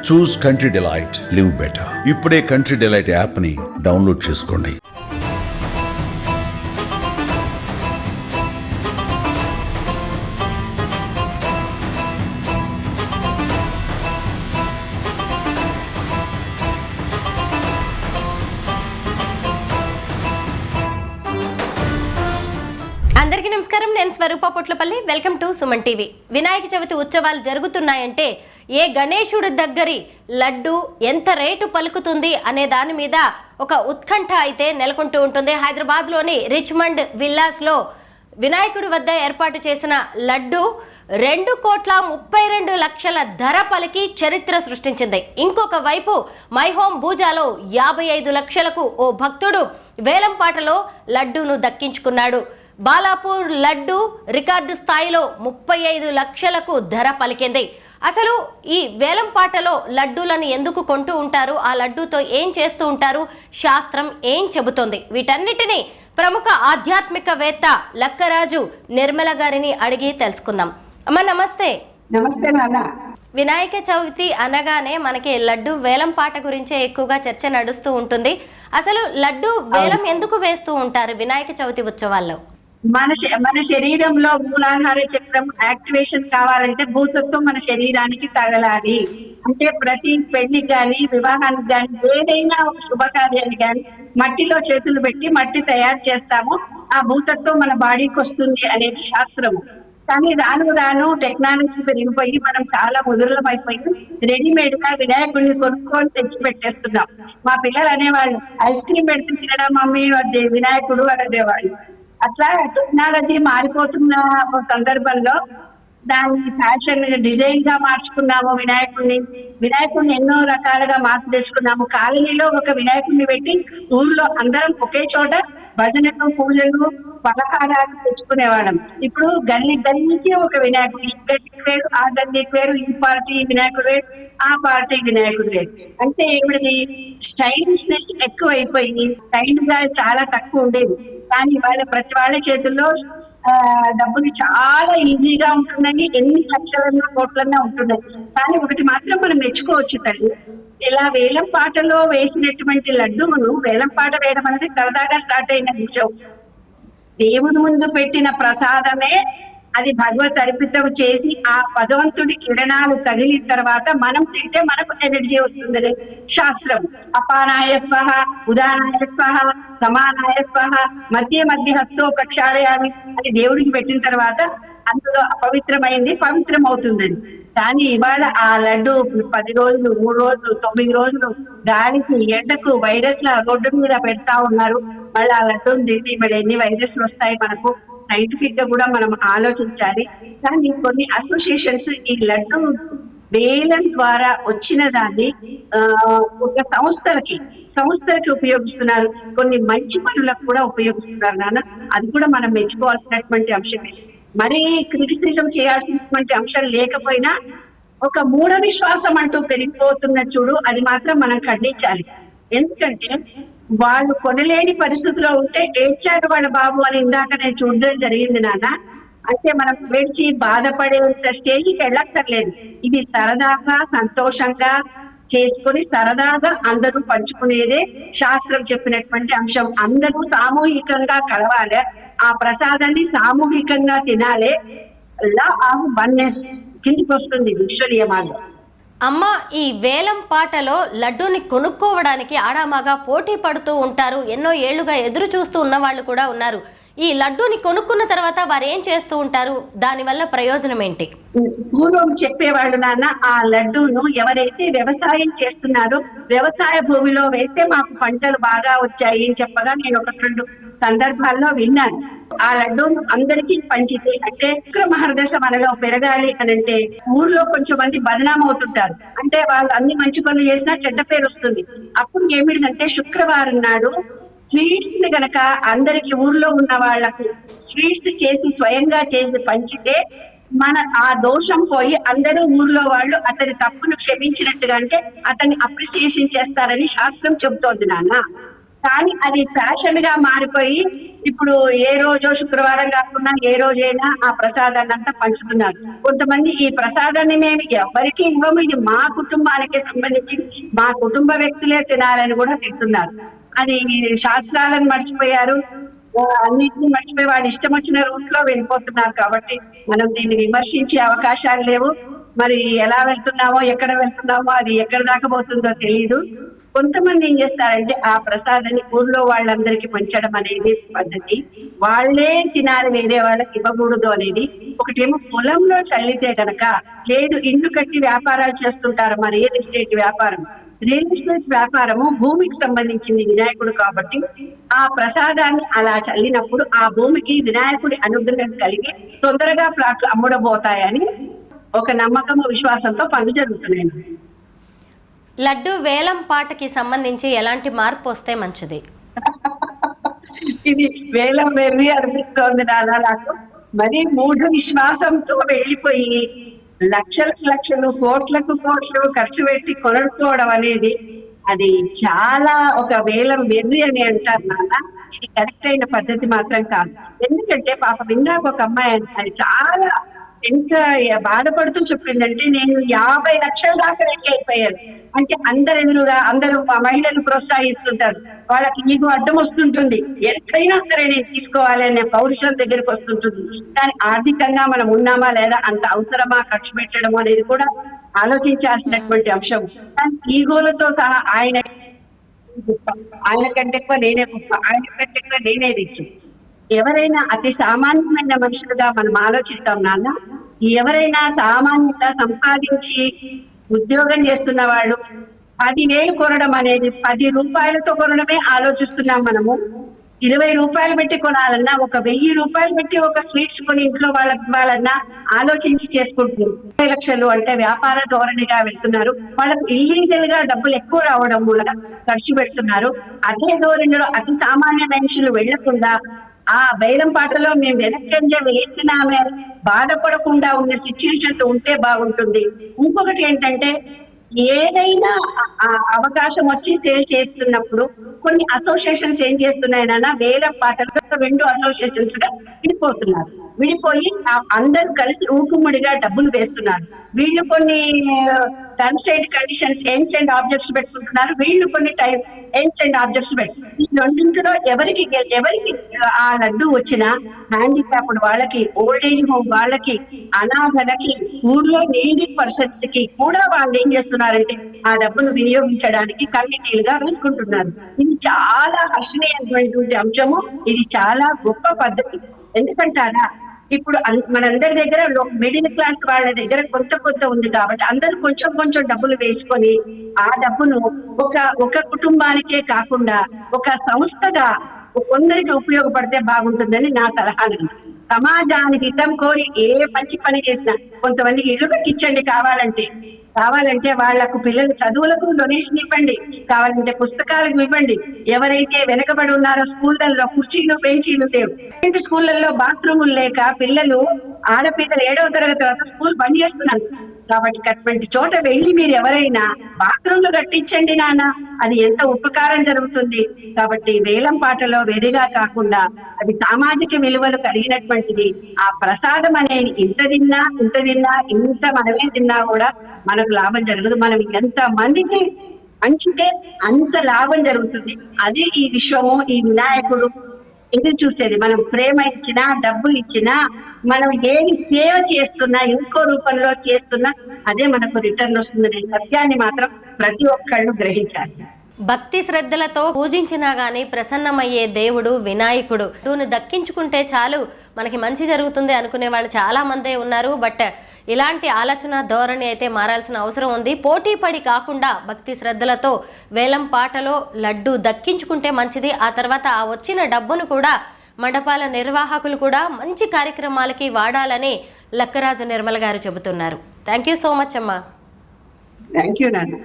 చూస్ country delight, live better. ఇప్పుడే country delight app ని download చేసుకోండి. అందరికీ నమస్కారం. నేను Swaroopa Potlapalli. Welcome to Suman TV. Vinayaka Chavithi ఉత్సవాలు జరుగుతున్నాయంటే ఏ గణేశుడి దగ్గరి లడ్డు ఎంత రేటు పలుకుతుంది అనే దాని మీద ఒక ఉత్కంఠ అయితే నెలకొంటూ ఉంటుంది. హైదరాబాద్లోని రిచ్మండ్ విల్లాస్లో వినాయకుడి వద్ద ఏర్పాటు చేసిన లడ్డు 2,32,00,000 ధర పలికి చరిత్ర సృష్టించింది. ఇంకొక వైపు మైహోం బూజాలో 55 లక్షలకు ఓ భక్తుడు వేలంపాటలో లడ్డూను దక్కించుకున్నాడు. బాలాపూర్ లడ్డు రికార్డు స్థాయిలో 35 లక్షలకు ధర పలికింది. అసలు ఈ వేలంపాటలో లడ్డూలను ఎందుకు కొంటూ ఉంటారు, ఆ లడ్డూతో ఏం చేస్తూ ఉంటారు, శాస్త్రం ఏం చెబుతోంది, వీటన్నిటినీ ప్రముఖ ఆధ్యాత్మికవేత్త లక్కరాజు నిర్మల గారిని అడిగి తెలుసుకుందాం. అమ్మ నమస్తే. నమస్తే నాన్న. వినాయక చవితి అనగానే మనకి లడ్డు వేలం పాట గురించే ఎక్కువగా చర్చ నడుస్తూ ఉంటుంది. అసలు లడ్డు వేలం ఎందుకు వేస్తూ ఉంటారు వినాయక చవితి ఉత్సవాల్లో? మన శరీరంలో మూలాధార చక్రం యాక్టివేషన్ కావాలంటే భూతత్వం మన శరీరానికి తగలాలి. అంటే ప్రతి పెళ్లికి కానీ వివాహానికి కానీ ఏదైనా ఒక శుభకార్యానికి కానీ మట్టిలో చేతులు పెట్టి మట్టి తయారు చేస్తాము. ఆ భూతత్వం మన బాడీకి వస్తుంది అనేది శాస్త్రము. కానీ రాను టెక్నాలజీ పెరిగిపోయి మనం చాలా ముదురులం అయిపోయి రెడీమేడ్ గా వినాయకుడిని కొనుక్కొని తెచ్చి పెట్టేస్తున్నాం. మా పిల్లలు అనేవాళ్ళు ఐస్ క్రీమ్ పెడితే తినడం మమ్మీ అదే వినాయకుడు అనేవాళ్ళు. అట్లా టెక్నాలజీ మారిపోతున్న సందర్భంలో దాన్ని ఫ్యాషన్ డిజైన్ గా మార్చుకున్నాము. వినాయకుడిని ఎన్నో రకాలుగా మార్పు తెచ్చుకున్నాము. కాలనీలో ఒక వినాయకుడిని పెట్టి ఊళ్ళో అందరం ఒకే చోట భజనలు, పూజలు, పలహారాలు తెచ్చుకునేవాళ్ళం. ఇప్పుడు గల్లీకి ఒక వినాయకుడు, ఈ గల్లీకి వేరు, ఆ గల్లీకి వేరు, ఈ పార్టీ వినాయకుడు వేరు, ఆ పార్టీ వినాయకుడు వేరు. అంటే ఇప్పుడు స్టైలిష్నెస్ ఎక్కువ అయిపోయి స్టైల్ గా చాలా తక్కువ ఉండేది. కానీ వాళ్ళ ప్రతి వాళ్ళ చేతుల్లో డబ్బులు చాలా ఈజీగా ఉంటున్నాయి. ఎన్ని లక్షలన్నా కోట్లన్నా ఉంటున్నాయి. కానీ ఒకటి మాత్రం మనం మెచ్చుకోవచ్చు తల్లి, ఇలా వేలం పాటలో వేసినటువంటి లడ్డూను వేలం పాట వేయడం అనేది సరదాగా స్టార్ట్ అయిన విషయం. దేవుని ముందు పెట్టిన ప్రసాదమే అది భగవత్ అర్పితం చేసి ఆ భగవంతుడి కిరణాలు తగిలిన తర్వాత మనం తింటే మనకు ఎనర్జీ వస్తుందని శాస్త్రం. అపానాయ స్వహ, ఉదానాయ స్వహ, సమానాయ స్వహ, మధ్య హస్తో ప్రక్షాళయామి అని దేవుడికి పెట్టిన తర్వాత అందులో అపవిత్రమైంది పవిత్రం అవుతుందని. కానీ ఇవాళ ఆ లడ్డు 10 రోజులు, 3 రోజులు, 9 రోజులు గాలికి, ఎండకు, వైరస్ల రోడ్డు మీద పెడతా ఉన్నారు. మళ్ళీ ఆ లడ్డూని తింటే మరి ఎన్ని వైరస్లు వస్తాయి మనకు? సైంటిఫిక్ గా కూడా మనం ఆలోచించాలి. కానీ కొన్ని అసోసియేషన్స్ ఈ లడ్డు వేలం ద్వారా వచ్చిన దాన్ని ఒక సంస్థలకి ఉపయోగిస్తున్నారు. కొన్ని మంచి పనులకు కూడా ఉపయోగిస్తున్నారు నాన్న. అది కూడా మనం మెచ్చుకోవాల్సినటువంటి అంశమే. మరీ క్రిటిసిజం చేయాల్సినటువంటి అంశం లేకపోయినా ఒక మూఢ విశ్వాసం అంటూ పెరిగిపోతున్న చూడు, అది మాత్రం మనం ఖండించాలి. ఎందుకంటే వాళ్ళు కొనలేని పరిస్థితిలో ఉంటే ఏడ్చారు వాళ్ళ బాబు అని ఇందాక నేను చూడడం జరిగింది నాన్న. అంటే మనం వేడిచి బాధపడేంత స్టేజ్కి వెళ్ళక్కర్లేదు. ఇది సరదాగా సంతోషంగా చేసుకుని సరదాగా అందరూ పంచుకునేదే శాస్త్రం చెప్పినటువంటి అంశం. అందరూ సామూహికంగా కలవాలి, ఆ ప్రసాదాన్ని సామూహికంగా తినాలి. లా ఆఫ్ వన్నెస్ కిందికి వస్తుంది విశ్వనియమాలు. అమ్మ, ఈ వేలం పాటలో లడ్డూని కొనుక్కోవడానికి ఆడామగా పోటీ పడుతూ ఉంటారు. ఎన్నో ఏళ్లుగా ఎదురు చూస్తూ ఉన్న వాళ్ళు కూడా ఉన్నారు. ఈ లడ్డూని కొనుక్కున్న తర్వాత వారు ఏం చేస్తూ ఉంటారు, దానివల్ల ప్రయోజనం ఏంటి? పూర్వం చెప్పేవాళ్ళు నాన్న, ఆ లడ్డూను ఎవరైతే వ్యవసాయం చేస్తున్నారో వ్యవసాయ భూమిలో వేస్తే మాకు పంటలు బాగా వచ్చాయి అని చెప్పగా నేను 1-2 సందర్భాల్లో విన్నాను. ఆ లడ్డూను అందరికీ పంచితే అంటే శుక్ర మహర్దశ మనలో పెరగాలి అని అంటే ఊర్లో కొంచెం మంది బదనాం అవుతుంటారు. అంటే వాళ్ళు అన్ని మంచి పనులు చేసినా చెడ్డ పేరు వస్తుంది. అప్పుడు ఏమిటంటే శుక్రవారం నాడు స్వీట్స్ ని గనక అందరికి ఊర్లో ఉన్న వాళ్ళకు స్వీట్స్ చేసి స్వయంగా చేసి పంచితే మన ఆ దోషం పోయి అందరూ ఊర్లో వాళ్ళు అతని తప్పును క్షమించినట్టుగా అంటే అతన్ని అప్రిసియేషన్ చేస్తారని శాస్త్రం చెబుతోంది నాన్న. కానీ అది ఫ్యాషన్ గా మారిపోయి ఇప్పుడు ఏ రోజో శుక్రవారం కాకుండా ఏ రోజైనా ఆ ప్రసాదాన్ని అంతా పంచుతున్నారు. కొంతమంది ఈ ప్రసాదాన్ని మేము ఎవరికి ఇవ్వము, ఇది మా కుటుంబానికి సంబంధించి మా కుటుంబ వ్యక్తులే తినాలని కూడా తింటున్నారు. అది శాస్త్రాలను మర్చిపోయారు, అన్నింటినీ మర్చిపోయి వాళ్ళు ఇష్టం వచ్చిన రూట్ లో వెళ్ళిపోతున్నారు. కాబట్టి మనం దీన్ని విమర్శించే అవకాశాలు లేవు. మరి ఎలా వెళ్తున్నామో ఎక్కడ వెళ్తున్నామో అది ఎక్కడ దాకా పోతుందో తెలియదు. కొంతమంది ఏం చేస్తారంటే ఆ ప్రసాదాన్ని ఊర్లో వాళ్ళందరికీ పంచడం అనేది పద్ధతి, వాళ్ళే తినాలి వేరే వాళ్ళకి ఇవ్వకూడదు అనేది. ఒకటేమో పొలంలో చల్లితే కనుక, లేదు ఇల్లు కట్టి వ్యాపారాలు చేస్తుంటారు, మరి రియల్ ఎస్టేట్ వ్యాపారం. రియల్ ఎస్టేట్ వ్యాపారము భూమికి సంబంధించింది వినాయకుడు కాబట్టి ఆ ప్రసాదాన్ని అలా చల్లినప్పుడు ఆ భూమికి వినాయకుడి అనుగ్రహం కలిగి తొందరగా ప్లాట్లు అమ్ముడబోతాయని ఒక నమ్మకము విశ్వాసంతో పనులు జరుగుతున్నాయి. లడ్డు వేలం పాటకి సంబంధించి ఎలాంటి మార్పు వస్తే మంచిది? ఇది వేలం వెర్రి అనిపిస్తోంది నాన్న నాకు. మరి మూఢ విశ్వాసంతో వెళ్ళిపోయి లక్షలు కోట్లకు కోట్లు ఖర్చు పెట్టి కొనుక్కోవడం అనేది అది చాలా ఒక వేలం వెర్రి అని అంటారు నాన్న. ఇది కరెక్ట్ అయిన పద్ధతి మాత్రం కాదు. ఎందుకంటే పాప విన్నాక ఒక అమ్మాయి అది చాలా ఎంత బాధపడుతూ చెప్పిందంటే, నేను 50 లక్షల దాకా రెడీ అయిపోయాను. అంటే అందరూ మహిళలు ప్రోత్సహిస్తుంటారు, వాళ్ళకి నీకు అడ్డం వస్తుంటుంది, ఎంతైనా సరే నేను తీసుకోవాలి అనే పౌరుషం దగ్గరికి వస్తుంటుంది. కానీ ఆర్థికంగా మనం ఉన్నామా లేదా, అంత అవసరమా ఖర్చు పెట్టడం అనేది కూడా ఆలోచించాల్సినటువంటి అంశం. కానీ ఈగోలతో సహా ఆయన కంటే ఎక్కువ నేనే గొప్ప, ఆయన కంటే ఎక్కువ నేనే రిచ్చు. ఎవరైనా అతి సామాన్యమైన మనుషులుగా మనం ఆలోచిస్తాం నాన్న. ఎవరైనా సామాన్యంగా సంపాదించి ఉద్యోగం చేస్తున్న వాళ్ళు 10,000 కొనడం అనేది 10 రూపాయలతో కొనడమే ఆలోచిస్తున్నాం మనము. 20 రూపాయలు పెట్టి కొనాలన్నా, 1,000 రూపాయలు పెట్టి ఒక స్వీట్స్ కొని ఇంట్లో వాళ్ళకి ఇవ్వాలన్నా ఆలోచించి చేసుకుంటున్నారు. 20 లక్షలు అంటే వ్యాపార ధోరణిగా వెళ్తున్నారు. వాళ్ళకు ఇల్లీగల్ గా డబ్బులు ఎక్కువ రావడం మూలంగా ఖర్చు పెడుతున్నారు. అదే ధోరణిలో అతి సామాన్య మనుషులు వెళ్లకుండా ఆ బైరం పాటలో మేము వెనక్కంజ వేసినామే బాధపడకుండా ఉన్న సిచ్యువేషన్ ఉంటే బాగుంటుంది. ఇంకొకటి ఏంటంటే, ఏదైనా అవకాశం వచ్చి సేల్ చేస్తున్నప్పుడు కొన్ని అసోసియేషన్స్ ఏం చేస్తున్నాయన్నా, వేల పాటలు 2 అసోసియేషన్స్ గా విడిపోయి అందరూ కలిసి ఊకుముడిగా డబ్బులు వేస్తున్నారు. వీళ్ళు కొన్ని terms and conditions ends and objects పెట్టుకుంటున్నారు, వీళ్ళు కొన్ని ఎండ్స్ అండ్ ఆబ్జెక్ట్స్ పెట్టుకుంటున్నారు. ఈ రెండింటిలో ఎవరికి ఆ లడ్డు వచ్చినా హ్యాండిక్యాప్డ్ వాళ్ళకి, ఓల్డ్ ఏజ్ హోమ్ వాళ్ళకి, అనాథలకి, ఊర్లో నీడీ పర్సన్స్ కి కూడా వాళ్ళు ఏం చేస్తున్నారంటే ఆ డబ్బును వినియోగించడానికి కమిటీలుగా వేసుకుంటున్నారు. ఇది చాలా హర్షణీయమైనటువంటి అంశము. ఇది చాలా గొప్ప పద్ధతి. ఎందుకంటారా, ఇప్పుడు మనందరి దగ్గర మిడిల్ క్లాస్ వాళ్ళ దగ్గర కొంత ఉంది కాబట్టి అందరూ కొంచెం డబ్బులు వేసుకొని ఆ డబ్బును ఒక కుటుంబానికే కాకుండా ఒక సంస్థగా కొందరికి ఉపయోగపడితే బాగుంటుందని నా సలహా. సమాజానికి హితం కోరి ఏ మంచి పని చేసినా, కొంతమందికి ఇల్లు కట్టించండి కావాలంటే వాళ్లకు పిల్లల చదువులకు డొనేషన్ ఇవ్వండి, కావాలంటే పుస్తకాలకు ఇవ్వండి. ఎవరైతే వెనకబడి ఉన్నారో స్కూళ్ళల్లో కుర్చీలు బెంచీలు లేవు, స్కూళ్ళల్లో బాత్రూములు లేక పిల్లలు ఆడపిల్లలు 7వ తరగతి తర్వాత స్కూల్ బంద్ చేస్తున్నారు. కాబట్టి అటువంటి చోట వెళ్ళి మీరు ఎవరైనా బాత్రూమ్లు కట్టించండి నాన్న, అది ఎంత ఉపకారం జరుగుతుంది. కాబట్టి వేలం పాటలో వెరిగా కాకుండా అది సామాజిక విలువలు కలిగినటువంటిది. ఆ ప్రసాదం అనేది ఇంత మనమే తిన్నా కూడా మనకు లాభం జరగదు. మనం ఎంత మందికి మంచితే అంత లాభం జరుగుతుంది. అదే ఈ విశ్వము, ఈ వినాయకుడు ఎదురు చూసేది. మనం ప్రేమ ఇచ్చినా, డబ్బు ఇచ్చినా, మనం ఏది సేవ చేస్తున్నా, ఇంకో రూపంలో చేస్తున్నా అదే మనకు రిటర్న్ వస్తుందనే సత్యాన్ని మాత్రం ప్రతి ఒక్కళ్ళు గ్రహించాలి. భక్తి శ్రద్ధలతో పూజించినా గానీ ప్రసన్నమయ్యే దేవుడు వినాయకుడు. నువ్వు దక్కించుకుంటే చాలు మనకి మంచి జరుగుతుంది అనుకునే వాళ్ళు చాలా మందే ఉన్నారు. బట్ ఇలాంటి ఆలోచన ధోరణి అయితే మారాల్సిన అవసరం ఉంది. పోటీ పడి కాకుండా భక్తి శ్రద్ధలతో వేలం పాటలో లడ్డు దక్కించుకుంటే మంచిది. ఆ తర్వాత ఆ వచ్చిన డబ్బును కూడా మండపాల నిర్వాహకులు కూడా మంచి కార్యక్రమాలకి వాడాలని లక్కరాజు నిర్మల గారు చెబుతున్నారు. థ్యాంక్ యూ సో మచ్ అమ్మా. థ్యాంక్ యూ నాన్న.